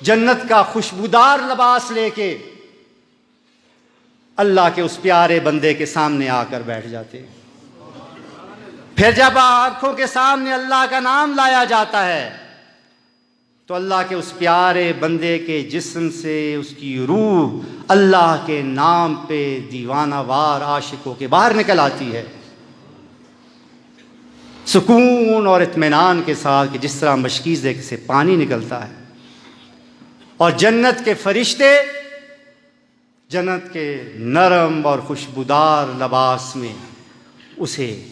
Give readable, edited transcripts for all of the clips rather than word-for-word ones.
جنت کا خوشبودار لباس لے کے اللہ کے اس پیارے بندے کے سامنے آ کر بیٹھ جاتے ہیں۔ پھر جب آنکھوں کے سامنے اللہ کا نام لایا جاتا ہے تو اللہ کے اس پیارے بندے کے جسم سے اس کی روح اللہ کے نام پہ دیوانہ وار عاشق ہو کے باہر نکل آتی ہے، سکون اور اطمینان کے ساتھ کہ جس طرح مشکیزے سے پانی نکلتا ہے، اور جنت کے فرشتے جنت کے نرم اور خوشبودار لباس میں اسے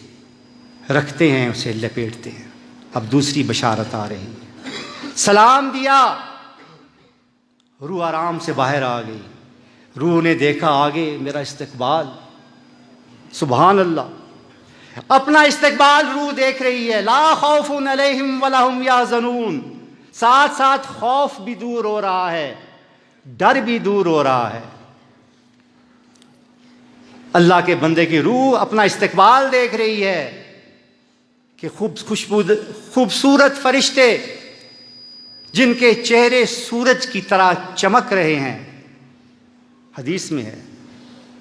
رکھتے ہیں، اسے لپیٹتے ہیں۔ اب دوسری بشارت آ رہی ہے، سلام دیا، روح آرام سے باہر آ گئی، روح نے دیکھا آگے میرا استقبال، سبحان اللہ، اپنا استقبال روح دیکھ رہی ہے، لا خوف علیہم ولا ہم یحزنون، ساتھ ساتھ خوف بھی دور ہو رہا ہے، ڈر بھی دور ہو رہا ہے۔ اللہ کے بندے کی روح اپنا استقبال دیکھ رہی ہے کہ خوبصورت فرشتے جن کے چہرے سورج کی طرح چمک رہے ہیں، حدیث میں ہے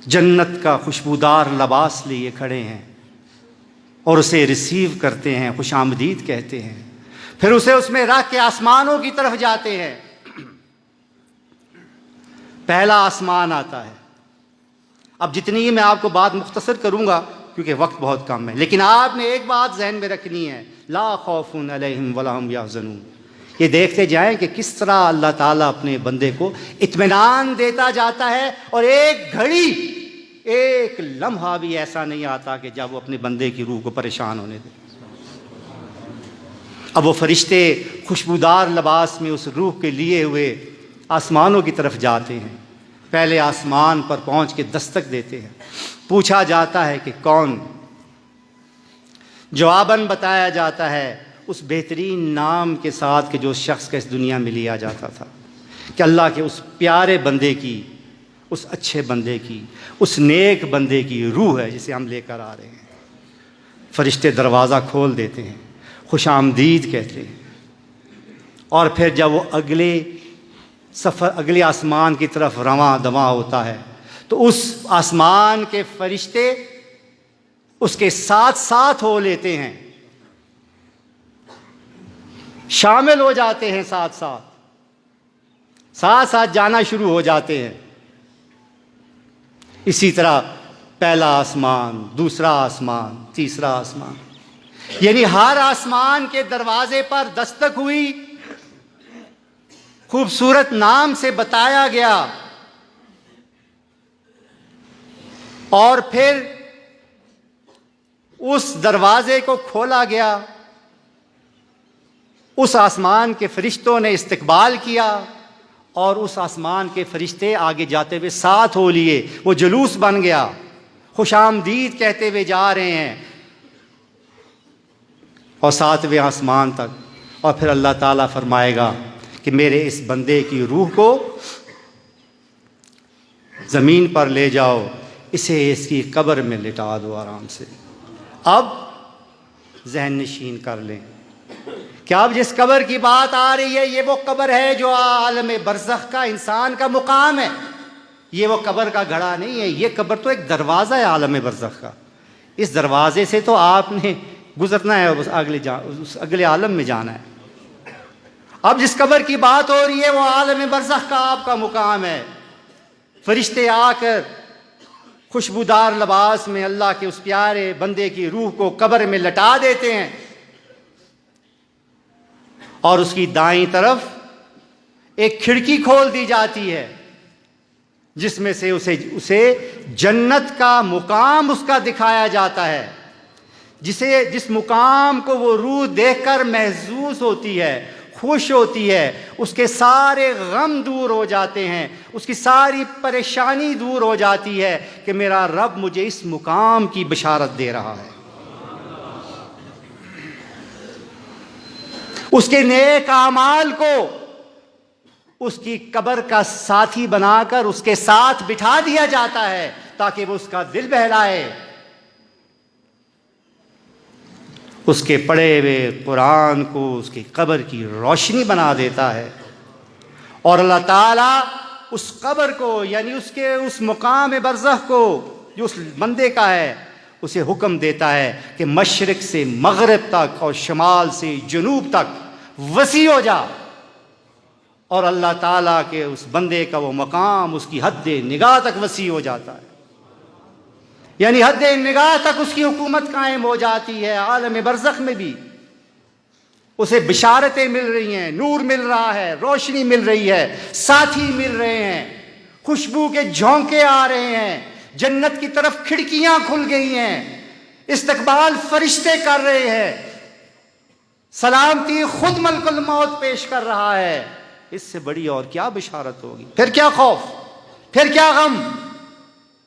جنت کا خوشبودار لباس لیے کھڑے ہیں اور اسے ریسیو کرتے ہیں، خوش آمدید کہتے ہیں، پھر اسے اس میں رکھ کے آسمانوں کی طرف جاتے ہیں۔ پہلا آسمان آتا ہے۔ اب جتنی میں آپ کو بات مختصر کروں گا کیونکہ وقت بہت کم ہے، لیکن آپ نے ایک بات ذہن میں رکھنی ہے، لا خوف علیہم ولا ہم یحزنون۔ یہ دیکھتے جائیں کہ کس طرح اللہ تعالیٰ اپنے بندے کو اطمینان دیتا جاتا ہے، اور ایک گھڑی، ایک لمحہ بھی ایسا نہیں آتا کہ جب وہ اپنے بندے کی روح کو پریشان ہونے دے۔ اب وہ فرشتے خوشبودار لباس میں اس روح کے لیے ہوئے آسمانوں کی طرف جاتے ہیں، پہلے آسمان پر پہنچ کے دستک دیتے ہیں، پوچھا جاتا ہے کہ کون؟ جواباً بتایا جاتا ہے اس بہترین نام کے ساتھ کہ جو شخص کا اس دنیا میں لیا جاتا تھا، کہ اللہ کے اس پیارے بندے کی، اس اچھے بندے کی، اس نیک بندے کی روح ہے جسے ہم لے کر آ رہے ہیں۔ فرشتے دروازہ کھول دیتے ہیں، خوش آمدید کہتے ہیں، اور پھر جب وہ اگلے آسمان کی طرف رواں دواں ہوتا ہے تو اس آسمان کے فرشتے اس کے ساتھ ساتھ ہو لیتے ہیں، شامل ہو جاتے ہیں، ساتھ ساتھ جانا شروع ہو جاتے ہیں۔ اسی طرح پہلا آسمان، دوسرا آسمان، تیسرا آسمان، یعنی ہر آسمان کے دروازے پر دستک ہوئی، خوبصورت نام سے بتایا گیا، اور پھر اس دروازے کو کھولا گیا، اس آسمان کے فرشتوں نے استقبال کیا، اور اس آسمان کے فرشتے آگے جاتے ہوئے ساتھ ہو لیے، وہ جلوس بن گیا، خوش آمدید کہتے ہوئے جا رہے ہیں، اور 7ویں آسمان تک، اور پھر اللہ تعالیٰ فرمائے گا کہ میرے اس بندے کی روح کو زمین پر لے جاؤ، اسے اس کی قبر میں لٹا دو آرام سے۔ اب ذہن نشین کر لیں کہ اب جس قبر کی بات آ رہی ہے، یہ وہ قبر ہے جو عالم برزخ کا انسان کا مقام ہے، یہ وہ قبر کا گھڑا نہیں ہے، یہ قبر تو ایک دروازہ ہے عالم برزخ کا۔ اس دروازے سے تو آپ نے گزرنا ہے، اس اگلے عالم میں جانا ہے۔ اب جس قبر کی بات ہو رہی ہے وہ عالم برزخ کا آپ کا مقام ہے۔ فرشتے آ کر خوشبودار لباس میں اللہ کے اس پیارے بندے کی روح کو قبر میں لٹا دیتے ہیں، اور اس کی دائیں طرف ایک کھڑکی کھول دی جاتی ہے جس میں سے اسے جنت کا مقام اس کا دکھایا جاتا ہے، جس مقام کو وہ روح دیکھ کر محظوظ ہوتی ہے، خوش ہوتی ہے، اس کے سارے غم دور ہو جاتے ہیں، اس کی ساری پریشانی دور ہو جاتی ہے کہ میرا رب مجھے اس مقام کی بشارت دے رہا ہے۔ اس کے نیک اعمال کو اس کی قبر کا ساتھی بنا کر اس کے ساتھ بٹھا دیا جاتا ہے تاکہ وہ اس کا دل بہلائے، اس کے پڑھے ہوئے قرآن کو اس کی قبر کی روشنی بنا دیتا ہے، اور اللہ تعالیٰ اس قبر کو یعنی اس مقام برزخ کو جو اس بندے کا ہے اسے حکم دیتا ہے کہ مشرق سے مغرب تک اور شمال سے جنوب تک وسیع ہو جا، اور اللہ تعالیٰ کے اس بندے کا وہ مقام اس کی حد نگاہ تک وسیع ہو جاتا ہے، یعنی حد نگاہ تک اس کی حکومت قائم ہو جاتی ہے۔ عالم برزخ میں بھی اسے بشارتیں مل رہی ہیں، نور مل رہا ہے، روشنی مل رہی ہے، ساتھی مل رہے ہیں، خوشبو کے جھونکے آ رہے ہیں، جنت کی طرف کھڑکیاں کھل گئی ہیں، استقبال فرشتے کر رہے ہیں، سلامتی خود ملک الموت پیش کر رہا ہے۔ اس سے بڑی اور کیا بشارت ہوگی؟ پھر کیا خوف، پھر کیا غم،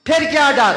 پھر کیا ڈر؟